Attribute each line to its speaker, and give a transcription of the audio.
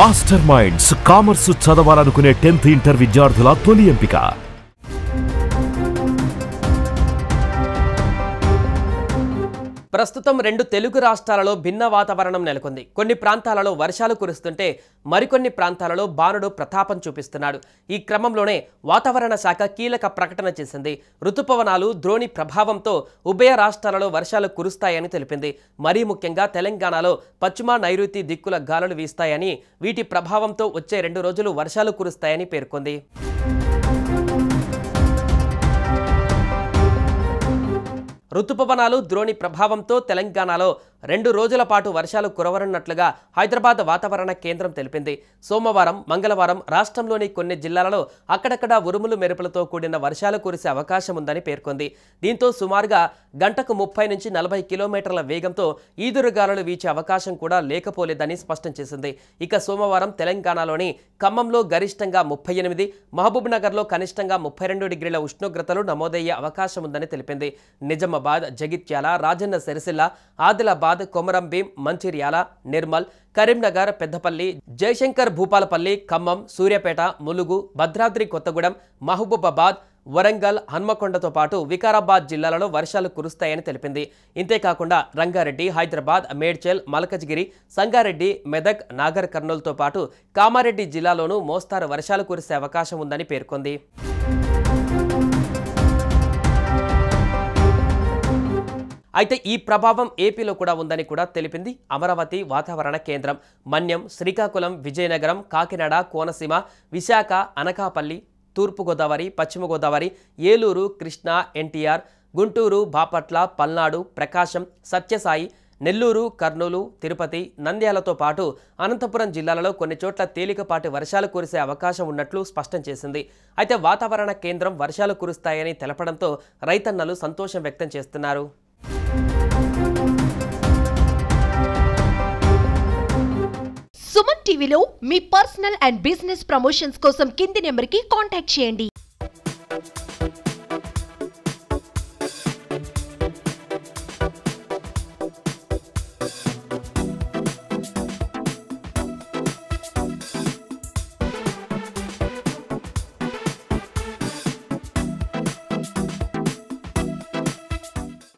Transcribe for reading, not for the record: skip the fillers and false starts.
Speaker 1: Master minds commerce చదవాలనుకునే 10th inter విద్యార్థుల తొలి ఎంపిక.
Speaker 2: ప్రస్తుతం రెండు తెలుగు రాష్ట్రాలలో భిన్న వాతావరణం నెలకొంది. కొన్ని ప్రాంతాలలో వర్షాలు కురుస్తుంటే మరికొన్ని ప్రాంతాలలో బాణుడు ప్రతాపం చూపిస్తున్నాడు. ఈ క్రమంలోనే వాతావరణ శాఖ కీలక ప్రకటన చేసింది. రుతుపవనాలు ద్రోణి ప్రభావంతో ఉభయ రాష్ట్రాలలో వర్షాలు కురుస్తాయని తెలిపింది. మరీ ముఖ్యంగా తెలంగాణలో పశ్చిమ నైరుతి దిక్కుల గాలులు వీస్తాయని, వీటి ప్రభావంతో వచ్చే 2 రోజులు వర్షాలు కురుస్తాయని పేర్కొంది. రుతుపవనాలు ద్రోణి ప్రభావంతో తెలంగాణలో 2 రోజుల పాటు వర్షాలు కురవనున్నట్లుగా హైదరాబాద్ వాతావరణ కేంద్రం తెలిపింది. సోమవారం, మంగళవారం రాష్ట్రంలోని కొన్ని జిల్లాలలో అక్కడక్కడ ఉరుములు మెరుపులతో కూడిన వర్షాలు కురిసే అవకాశం ఉందని పేర్కొంది. దీంతో సుమారుగా గంటకు 30 నుంచి 40 కిలోమీటర్ల వేగంతో ఈదురుగాలులు వీచే అవకాశం కూడా లేకపోలేదని స్పష్టం చేసింది. ఇక సోమవారం తెలంగాణలోని ఖమ్మంలో గరిష్టంగా 38, మహబూబ్నగర్లో కనిష్టంగా 32 డిగ్రీల ఉష్ణోగ్రతలు నమోదయ్యే అవకాశం ఉందని తెలిపింది. నిజామాబాద్, జగిత్యాల, రాజన్న సిరిసిల్ల, ఆదిలాబాద్, కొమరంభీం, మంచిర్యాల, నిర్మల్, కరీంనగర్, పెద్దపల్లి, జయశంకర్ భూపాలపల్లి, ఖమ్మం, సూర్యాపేట, ములుగు, భద్రాద్రి కొత్తగూడెం, మహబూబాబాద్, వరంగల్, హన్మకొండతో పాటు వికారాబాద్ జిల్లాలలో వర్షాలు కురుస్తాయని తెలిపింది. ఇంతేకాకుండా రంగారెడ్డి, హైదరాబాద్, మేడ్చల్, మల్కజ్గిరి, సంగారెడ్డి, మెదక్, నాగర్ కర్నూలుతో పాటు కామారెడ్డి జిల్లాలోనూ మోస్తారు వర్షాలు కురిసే అవకాశం ఉందని పేర్కొంది. అయితే ఈ ప్రభావం ఏపీలో కూడా ఉందని కూడా తెలిపింది అమరావతి వాతావరణ కేంద్రం. మన్యం, శ్రీకాకుళం, విజయనగరం, కాకినాడ, కోనసీమ, విశాఖ, అనకాపల్లి, తూర్పుగోదావరి, పశ్చిమ గోదావరి, ఏలూరు, కృష్ణా, ఎన్టీఆర్, గుంటూరు, బాపట్ల, పల్నాడు, ప్రకాశం, సత్యసాయి, నెల్లూరు, కర్నూలు, తిరుపతి, నంద్యాలతో పాటు అనంతపురం జిల్లాలలో కొన్ని చోట్ల తేలికపాటి వర్షాలు కురిసే అవకాశం ఉన్నట్లు స్పష్టం చేసింది. అయితే వాతావరణ కేంద్రం వర్షాలు కురుస్తాయని తెలపడంతో రైతన్నలు సంతోషం వ్యక్తం చేస్తున్నారు.
Speaker 3: సుమన్ టీవీలో మీ పర్సనల్ అండ్ బిజినెస్ ప్రమోషన్స్ కోసం కింది నెంబర్కి కాంటాక్ట్ చేయండి.